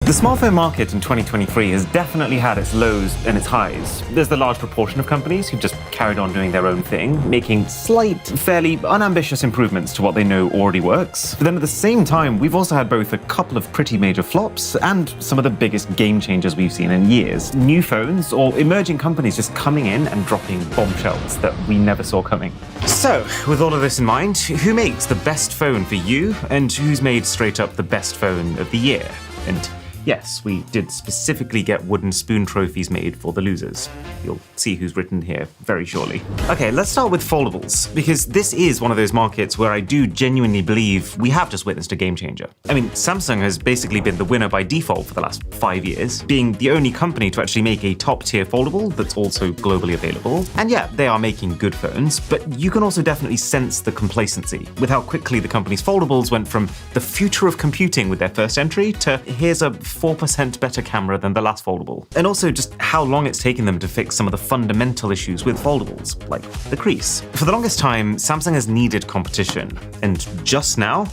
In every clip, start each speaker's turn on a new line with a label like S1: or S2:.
S1: The smartphone market in 2023 has definitely had its lows and its highs. There's the large proportion of companies who've just carried on doing their own thing, making slight, fairly unambitious improvements to what they know already works. But then at the same time, we've also had both a couple of pretty major flops and some of the biggest game changers we've seen in years. New phones or emerging companies just coming in and dropping bombshells that we never saw coming. So, with all of this in mind, who makes the best phone for you, and who's made straight up the best phone of the year? And yes, we did specifically get wooden spoon trophies made for the losers. You'll see who's written here very shortly. Okay, let's start with foldables, because this is one of those markets where I do genuinely believe we have just witnessed a game changer. I mean, Samsung has basically been the winner by default for the last 5 years, being the only company to actually make a top-tier foldable that's also globally available. And yeah, they are making good phones, but you can also definitely sense the complacency with how quickly the company's foldables went from the future of computing with their first entry to here's a 4% better camera than the last foldable. And also just how long it's taken them to fix some of the fundamental issues with foldables, like the crease. For the longest time, Samsung has needed competition, and just now,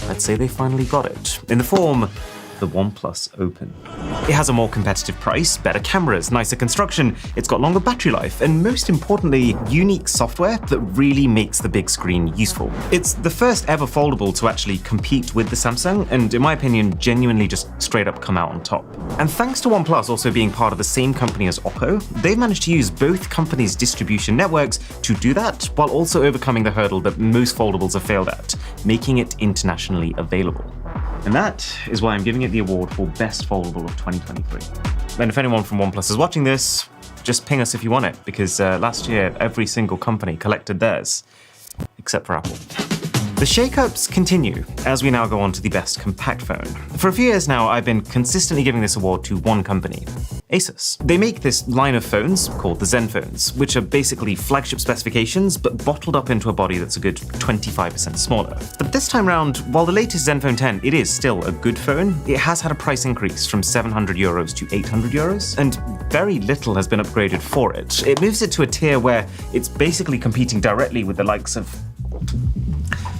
S1: I'd say they finally got it, in the form the OnePlus Open. It has a more competitive price, better cameras, nicer construction, it's got longer battery life, and most importantly, unique software that really makes the big screen useful. It's the first ever foldable to actually compete with the Samsung, and in my opinion, genuinely just straight up come out on top. And thanks to OnePlus also being part of the same company as Oppo, they've managed to use both companies' distribution networks to do that, while also overcoming the hurdle that most foldables have failed at, making it internationally available. And that is why I'm giving it the award for Best Foldable of 2023. And if anyone from OnePlus is watching this, just ping us if you want it, because last year every single company collected theirs, except for Apple. The shakeups continue as we now go on to the best compact phone. For a few years now, I've been consistently giving this award to one company, Asus. They make this line of phones called the Zen phones, which are basically flagship specifications, but bottled up into a body that's a good 25% smaller. But this time round, while the latest Zenfone 10, it is still a good phone, it has had a price increase from 700 euros to 800 euros, and very little has been upgraded for it. It moves it to a tier where it's basically competing directly with the likes of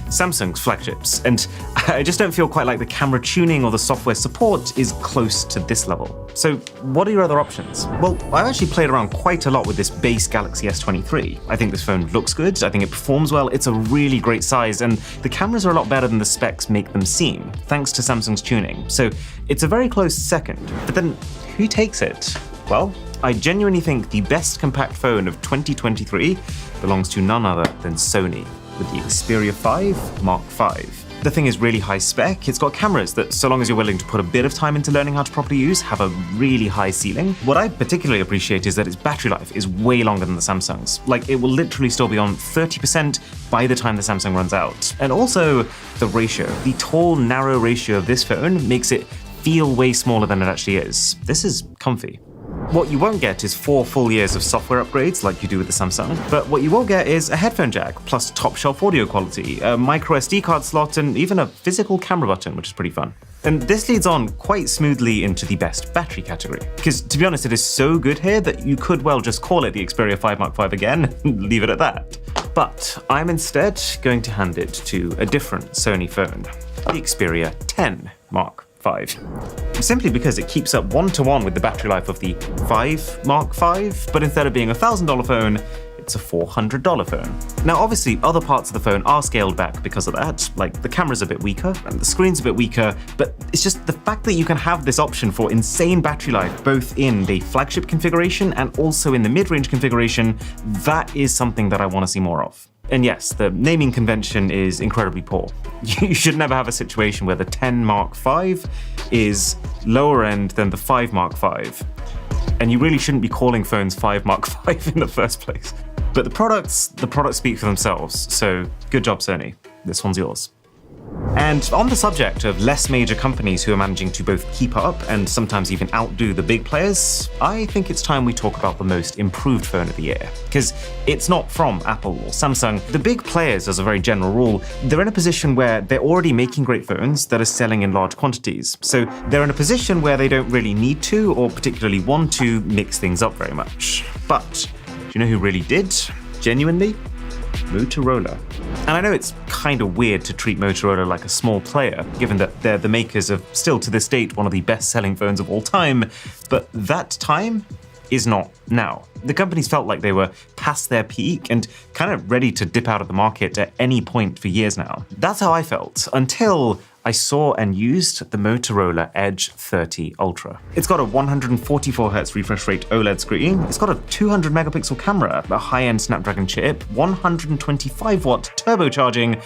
S1: Samsung's flagships, and I just don't feel quite like the camera tuning or the software support is close to this level. So what are your other options? Well, I've actually played around quite a lot with this base Galaxy S23. I think this phone looks good, I think it performs well, it's a really great size, and the cameras are a lot better than the specs make them seem, thanks to Samsung's tuning. So it's a very close second. But then who takes it? Well, I genuinely think the best compact phone of 2023 belongs to none other than Sony, with the Xperia 5 Mark V. The thing is really high spec, it's got cameras that, so long as you're willing to put a bit of time into learning how to properly use, have a really high ceiling. What I particularly appreciate is that its battery life is way longer than the Samsung's. Like, it will literally still be on 30% by the time the Samsung runs out. And also, the ratio. The tall, narrow ratio of this phone makes it feel way smaller than it actually is. This is comfy. What you won't get is 4 full years of software upgrades like you do with the Samsung, but what you will get is a headphone jack, plus top-shelf audio quality, a micro SD card slot, and even a physical camera button, which is pretty fun. And this leads on quite smoothly into the best battery category, because to be honest, it is so good here that you could well just call it the Xperia 5 Mark V again and leave it at that. But I'm instead going to hand it to a different Sony phone, the Xperia 10 Mark V. Simply because it keeps up one-to-one with the battery life of the 5 Mark V, but instead of being a $1,000 phone, it's a $400 phone. Now obviously other parts of the phone are scaled back because of that, like the camera's a bit weaker and the screen's a bit weaker, but it's just the fact that you can have this option for insane battery life both in the flagship configuration and also in the mid-range configuration, that is something that I want to see more of. And yes, the naming convention is incredibly poor. You should never have a situation where the 10 Mark V is lower end than the 5 Mark V. And you really shouldn't be calling phones 5 Mark V in the first place. But the products speak for themselves, so good job, Sony. This one's yours. And on the subject of less major companies who are managing to both keep up and sometimes even outdo the big players, I think it's time we talk about the most improved phone of the year. Because it's not from Apple or Samsung. The big players, as a very general rule, they're in a position where they're already making great phones that are selling in large quantities. So they're in a position where they don't really need to or particularly want to mix things up very much. But do you know who really did? Genuinely? Motorola. And I know it's kind of weird to treat Motorola like a small player, given that they're the makers of, still to this date, one of the best-selling phones of all time, but that time is not now. The companies felt like they were past their peak and kind of ready to dip out of the market at any point for years now. That's how I felt, until I saw and used the Motorola Edge 30 Ultra. It's got a 144Hz refresh rate OLED screen, it's got a 200 megapixel camera, a high-end Snapdragon chip, 125-watt turbocharging,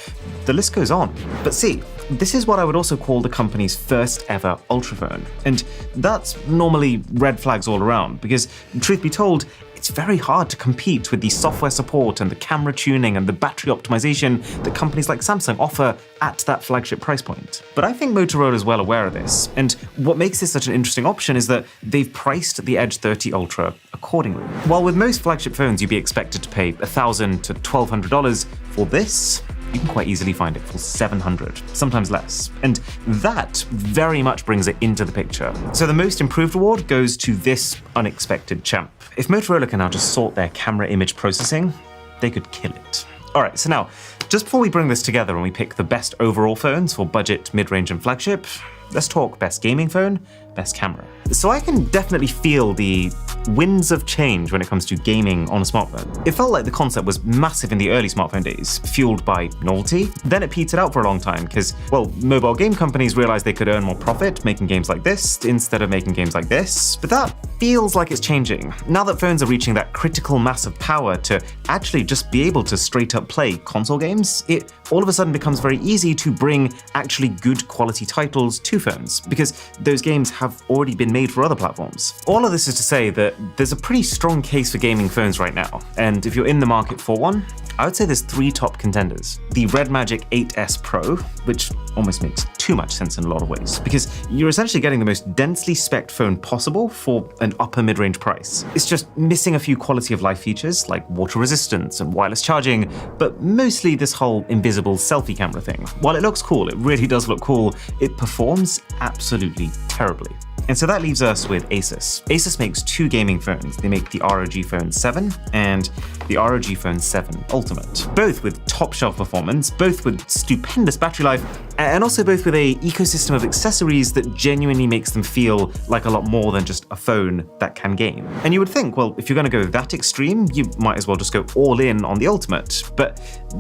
S1: the list goes on. But see, this is what I would also call the company's first ever Ultra phone. And that's normally red flags all around, because truth be told, it's very hard to compete with the software support and the camera tuning and the battery optimization that companies like Samsung offer at that flagship price point. But I think Motorola is well aware of this, and what makes this such an interesting option is that they've priced the Edge 30 Ultra accordingly. While with most flagship phones you'd be expected to pay $1,000 to $1,200 for this, you can quite easily find it for $700, sometimes less. And that very much brings it into the picture. So the most improved award goes to this unexpected champ. If Motorola can now just sort their camera image processing, they could kill it. All right, so now, just before we bring this together and we pick the best overall phones for budget, mid-range, and flagship, let's talk best gaming phone, best camera. So I can definitely feel the winds of change when it comes to gaming on a smartphone. It felt like the concept was massive in the early smartphone days, fueled by novelty. Then it petered out for a long time because, well, mobile game companies realized they could earn more profit making games like this instead of making games like this. But that feels like it's changing. Now that phones are reaching that critical mass of power to actually just be able to straight up play console games, it all of a sudden becomes very easy to bring actually good quality titles to phones, because those games have already been made for other platforms. All of this is to say that there's a pretty strong case for gaming phones right now, and if you're in the market for one, I would say there's 3 top contenders. The Red Magic 8S Pro, which almost makes too much sense in a lot of ways, because you're essentially getting the most densely spec'd phone possible for an upper mid-range price. It's just missing a few quality of life features like water resistance and wireless charging, but mostly this whole invisible selfie camera thing. While it looks cool, it really does look cool, it performs absolutely terribly. And so that leaves us with Asus. Asus makes 2 gaming phones. They make the ROG Phone 7 and the ROG Phone 7 Ultimate. Both with top shelf performance, both with stupendous battery life, and also both with an ecosystem of accessories that genuinely makes them feel like a lot more than just a phone that can game. And you would think, well, if you're going to go that extreme, you might as well just go all in on the Ultimate. But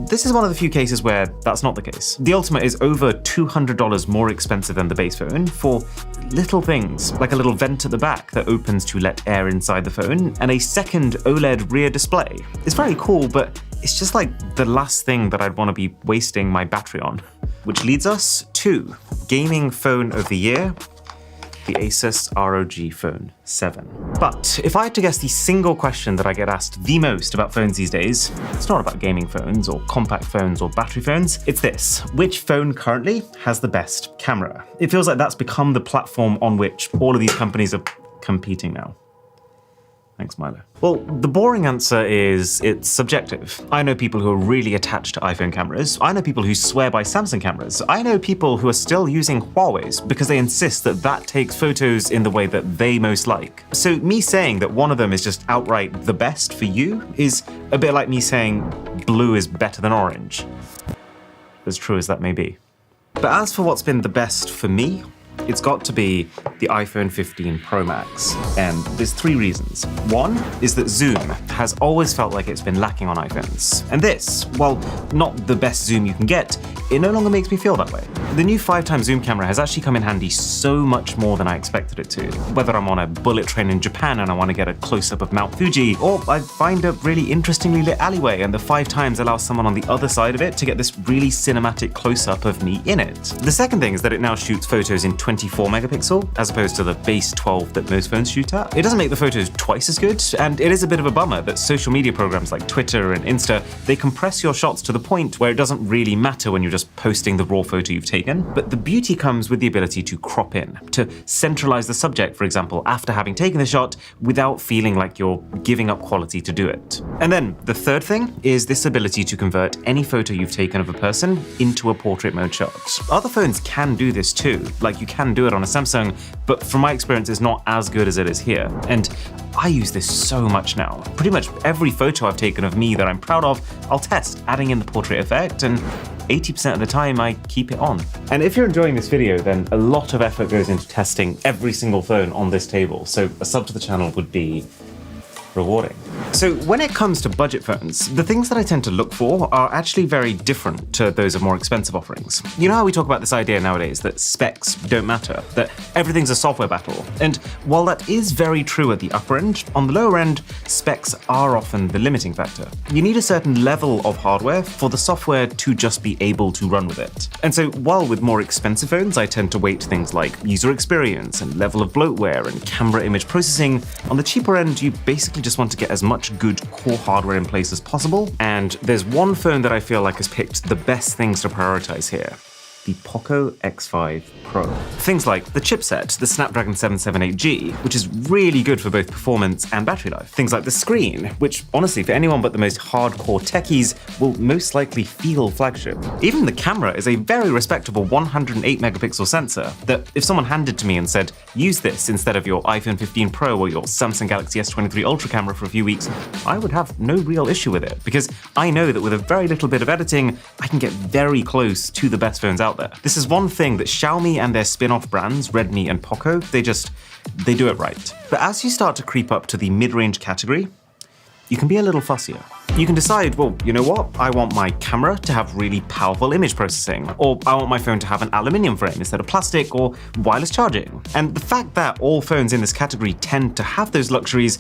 S1: this is one of the few cases where that's not the case. The Ultimate is over $200 more expensive than the base phone for little things, like a little vent at the back that opens to let air inside the phone, and a second OLED rear display. It's very cool, but it's just like the last thing that I'd want to be wasting my battery on. Which leads us to Gaming Phone of the Year, the Asus ROG Phone 7. But if I had to guess the single question that I get asked the most about phones these days, it's not about gaming phones or compact phones or battery phones, it's this: which phone currently has the best camera? It feels like that's become the platform on which all of these companies are competing now. Thanks, Milo. Well, the boring answer is it's subjective. I know people who are really attached to iPhone cameras. I know people who swear by Samsung cameras. I know people who are still using Huawei's because they insist that that takes photos in the way that they most like. So me saying that one of them is just outright the best for you is a bit like me saying blue is better than orange, as true as that may be. But as for what's been the best for me, it's got to be the iPhone 15 Pro Max, and there's 3 reasons. One is that zoom has always felt like it's been lacking on iPhones. And this, while not the best zoom you can get, it no longer makes me feel that way. The new 5x zoom camera has actually come in handy so much more than I expected it to. Whether I'm on a bullet train in Japan and I want to get a close-up of Mount Fuji, or I find a really interestingly lit alleyway and the 5x allows someone on the other side of it to get this really cinematic close-up of me in it. The second thing is that it now shoots photos in 24 megapixel, as opposed to the base 12 that most phones shoot at. It doesn't make the photos twice as good, and it is a bit of a bummer that social media programs like Twitter and Insta, they compress your shots to the point where it doesn't really matter when you're just posting the raw photo you've taken. But the beauty comes with the ability to crop in, to centralize the subject, for example, after having taken the shot without feeling like you're giving up quality to do it. And then the third thing is this ability to convert any photo you've taken of a person into a portrait mode shot. Other phones can do this too, like you can do it on a Samsung, but from my experience, it's not as good as it is here. And I use this so much now. Pretty much every photo I've taken of me that I'm proud of, I'll test adding in the portrait effect, and 80% of the time I keep it on. And if you're enjoying this video, then a lot of effort goes into testing every single phone on this table, so a sub to the channel would be rewarding. So when it comes to budget phones, the things that I tend to look for are actually very different to those of more expensive offerings. You know how we talk about this idea nowadays that specs don't matter, that everything's a software battle? And while that is very true at the upper end, on the lower end, specs are often the limiting factor. You need a certain level of hardware for the software to just be able to run with it. And so while with more expensive phones, I tend to weight things like user experience and level of bloatware and camera image processing, on the cheaper end, you basically just want to get as much good core hardware in place as possible. And there's one phone that I feel like has picked the best things to prioritize here: the Poco X5 Pro. Things like the chipset, the Snapdragon 778G, which is really good for both performance and battery life. Things like the screen, which honestly, for anyone but the most hardcore techies, will most likely feel flagship. Even the camera is a very respectable 108 megapixel sensor that if someone handed to me and said, use this instead of your iPhone 15 Pro or your Samsung Galaxy S23 Ultra camera for a few weeks, I would have no real issue with it, because I know that with a very little bit of editing, I can get very close to the best phones out there. This is one thing that Xiaomi and their spin-off brands, Redmi and Poco, they do it right. But as you start to creep up to the mid-range category, you can be a little fussier. You can decide, well, you know what? I want my camera to have really powerful image processing, or I want my phone to have an aluminium frame instead of plastic, or wireless charging. And the fact that all phones in this category tend to have those luxuries,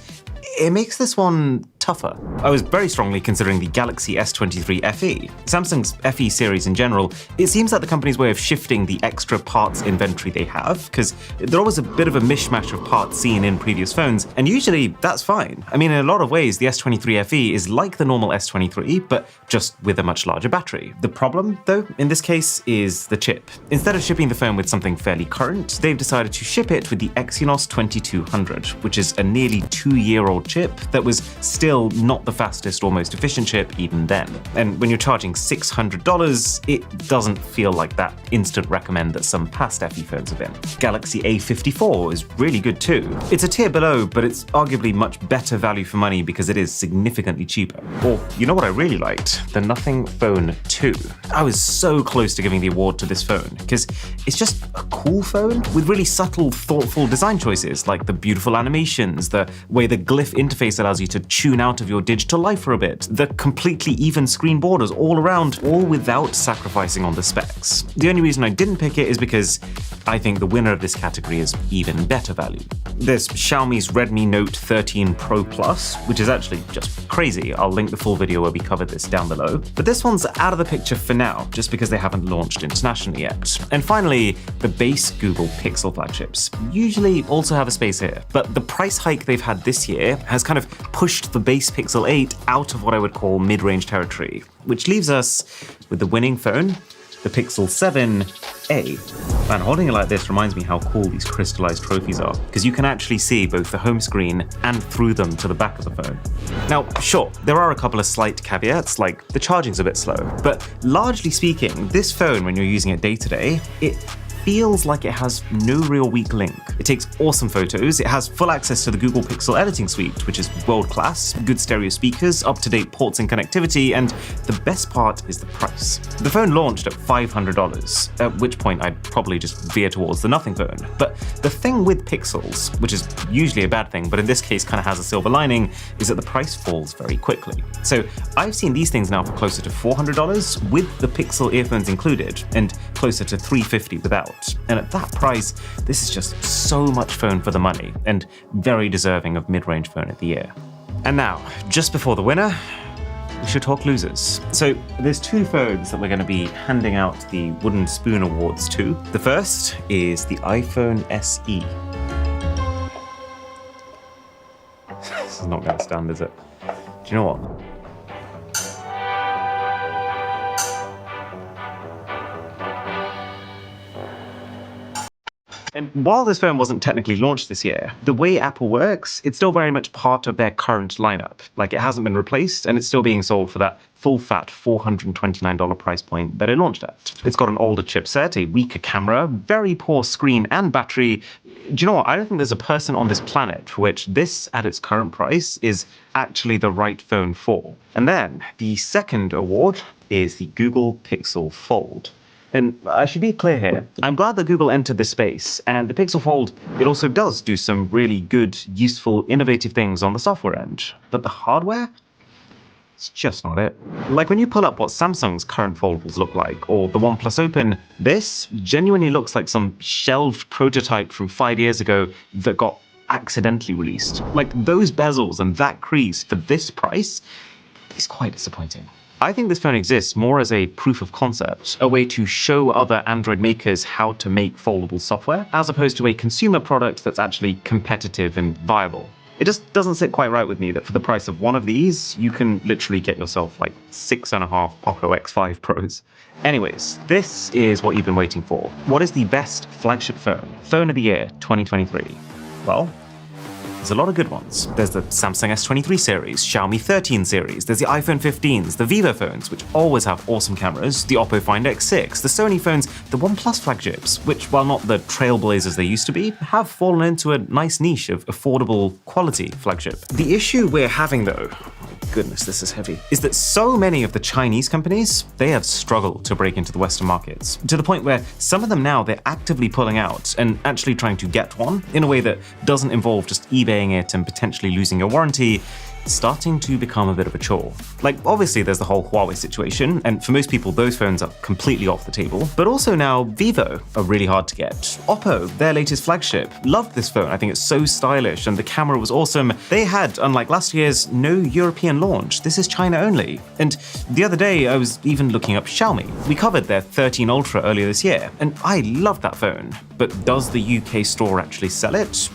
S1: it makes this one tougher. I was very strongly considering the Galaxy S23 FE. Samsung's FE series in general, it seems like the company's way of shifting the extra parts inventory they have, because they're always a bit of a mishmash of parts seen in previous phones, and usually that's fine. I mean, in a lot of ways, the S23 FE is like the normal S23, but just with a much larger battery. The problem, though, in this case, is the chip. Instead of shipping the phone with something fairly current, they've decided to ship it with the Exynos 2200, which is a nearly 2-year-old chip that was still not the fastest or most efficient chip even then. And when you're charging $600, it doesn't feel like that instant recommend that some past FE phones have been. Galaxy A54 is really good too. It's a tier below, but it's arguably much better value for money because it is significantly cheaper. Or, you know what I really liked? The Nothing Phone 2. I was so close to giving the award to this phone, because it's just a cool phone with really subtle, thoughtful design choices, like the beautiful animations, the way the glyph interface allows you to tune out of your digital life for a bit, the completely even screen borders all around, all without sacrificing on the specs. The only reason I didn't pick it is because I think the winner of this category is even better value. There's Xiaomi's Redmi Note 13 Pro Plus, which is actually just crazy. I'll link the full video where we cover this down below. But this one's out of the picture for now, just because they haven't launched internationally yet. And finally, the base Google Pixel flagships usually also have a space here, but the price hike they've had this year has kind of pushed the base Pixel 8 out of what I would call mid-range territory, which leaves us with the winning phone, the Pixel 7a. Man, holding it like this reminds me how cool these crystallized trophies are, because you can actually see both the home screen and through them to the back of the phone. Now, sure, there are a couple of slight caveats, like the charging's a bit slow, but largely speaking, this phone, when you're using it day to day, it feels like it has no real weak link. It takes awesome photos, it has full access to the Google Pixel editing suite, which is world-class, good stereo speakers, up-to-date ports and connectivity, and the best part is the price. The phone launched at $500, at which point I'd probably just veer towards the Nothing Phone. But the thing with Pixels, which is usually a bad thing, but in this case kind of has a silver lining, is that the price falls very quickly. So I've seen these things now for closer to $400 with the Pixel earphones included, and closer to $350 without. And at that price, this is just so much phone for the money, and very deserving of mid-range phone of the year. And now, just before the winner, we should talk losers. So there's two phones that we're going to be handing out the Wooden Spoon Awards to. The first is the iPhone SE. This is not going to stand, is it? Do you know what? And while this phone wasn't technically launched this year, the way Apple works, it's still very much part of their current lineup. Like, it hasn't been replaced, and it's still being sold for that full-fat $429 price point that it launched at. It's got an older chipset, a weaker camera, very poor screen and battery. Do you know what? I don't think there's a person on this planet for which this, at its current price, is actually the right phone for. And then the second award is the Google Pixel Fold. And I should be clear here, I'm glad that Google entered this space, and the Pixel Fold, it also does do some really good, useful, innovative things on the software end. But the hardware? It's just not it. Like when you pull up what Samsung's current foldables look like, or the OnePlus Open, this genuinely looks like some shelved prototype from 5 years ago that got accidentally released. Like those bezels and that crease for this price is quite disappointing. I think this phone exists more as a proof of concept, a way to show other Android makers how to make foldable software, as opposed to a consumer product that's actually competitive and viable. It just doesn't sit quite right with me that for the price of one of these, you can literally get yourself like 6.5 Poco X5 Pros. Anyways, this is what you've been waiting for. What is the best flagship phone? Phone of the year 2023. Well, there's a lot of good ones. There's the Samsung S23 series, Xiaomi 13 series, there's the iPhone 15s, the Vivo phones, which always have awesome cameras, the Oppo Find X6, the Sony phones, the OnePlus flagships, which, while not the trailblazers they used to be, have fallen into a nice niche of affordable quality flagship. The issue we're having though, goodness, this is heavy, is that so many of the Chinese companies, they have struggled to break into the Western markets, to the point where some of them now, they're actively pulling out and actually trying to get one in a way that doesn't involve just eBaying it and potentially losing your warranty. It's starting to become a bit of a chore. Like, obviously there's the whole Huawei situation, and for most people those phones are completely off the table, but also now Vivo are really hard to get. Oppo, their latest flagship, loved this phone. I think it's so stylish and the camera was awesome. They had, unlike last year's, no European launch. This is China only. And the other day I was even looking up Xiaomi. We covered their 13 Ultra earlier this year, and I loved that phone. But does the UK store actually sell it?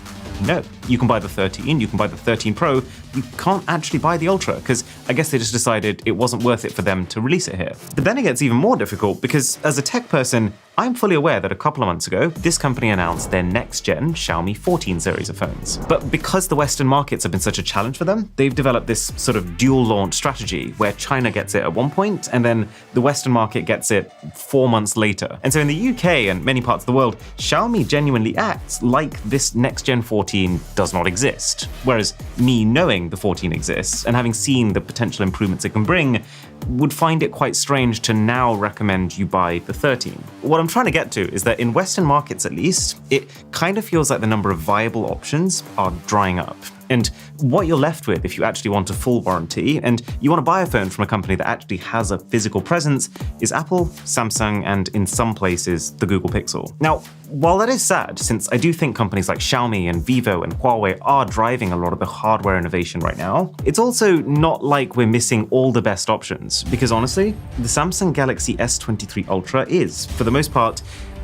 S1: No. You can buy the 13, you can buy the 13 Pro, you can't actually buy the Ultra, because I guess they just decided it wasn't worth it for them to release it here. But then it gets even more difficult, because as a tech person, I'm fully aware that a couple of months ago, this company announced their next-gen Xiaomi 14 series of phones. But because the Western markets have been such a challenge for them, they've developed this sort of dual launch strategy, where China gets it at one point, and then the Western market gets it 4 months later. And so in the UK and many parts of the world, Xiaomi genuinely acts like this next-gen 14 does not exist. Whereas me knowing the 14 exists and having seen the potential improvements it can bring, would find it quite strange to now recommend you buy the 13. What I'm trying to get to is that in Western markets at least, it kind of feels like the number of viable options are drying up. And what you're left with if you actually want a full warranty and you want to buy a phone from a company that actually has a physical presence is Apple, Samsung, and in some places, the Google Pixel. Now, while that is sad, since I do think companies like Xiaomi and Vivo and Huawei are driving a lot of the hardware innovation right now, it's also not like we're missing all the best options, because honestly, the Samsung Galaxy S23 Ultra is, for the most part,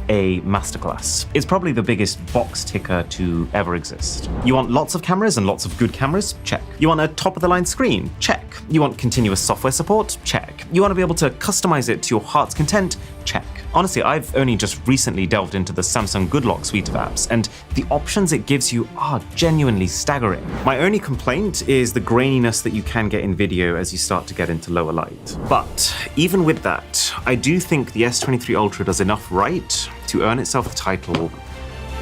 S1: a masterclass. It's probably the biggest box ticker to ever exist. You want lots of cameras and lots of good cameras? Check. You want a top-of-the-line screen? Check. You want continuous software support? Check. You want to be able to customize it to your heart's content? Check. Honestly, I've only just recently delved into the Samsung Good Lock suite of apps, and the options it gives you are genuinely staggering. My only complaint is the graininess that you can get in video as you start to get into lower light. But even with that, I do think the S23 Ultra does enough right to earn itself the title of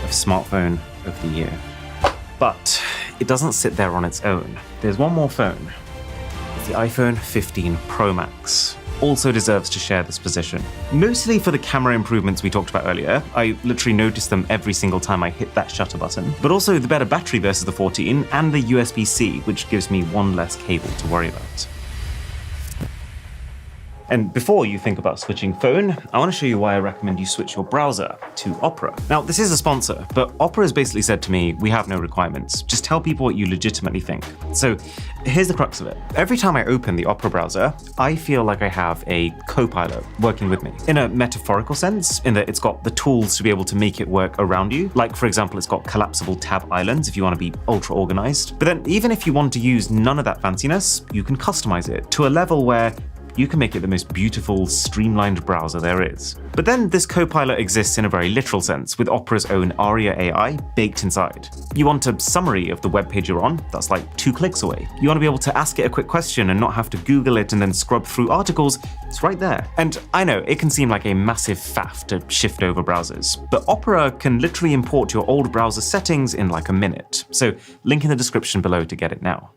S1: Smartphone of the Year. But it doesn't sit there on its own. There's one more phone. It's the iPhone 15 Pro Max. Also deserves to share this position. Mostly for the camera improvements we talked about earlier. I literally notice them every single time I hit that shutter button. But also the better battery versus the 14 and the USB-C, which gives me one less cable to worry about. And before you think about switching phone, I want to show you why I recommend you switch your browser to Opera. Now, this is a sponsor, but Opera has basically said to me, we have no requirements. Just tell people what you legitimately think. So here's the crux of it. Every time I open the Opera browser, I feel like I have a co-pilot working with me. In a metaphorical sense, in that it's got the tools to be able to make it work around you. Like, for example, it's got collapsible tab islands if you want to be ultra organized. But then even if you want to use none of that fanciness, you can customize it to a level where you can make it the most beautiful, streamlined browser there is. But then this Copilot exists in a very literal sense, with Opera's own Aria AI baked inside. You want a summary of the web page you're on? That's like 2 clicks away. You want to be able to ask it a quick question and not have to Google it and then scrub through articles? It's right there. And I know, it can seem like a massive faff to shift over browsers, but Opera can literally import your old browser settings in like a minute. So link in the description below to get it now.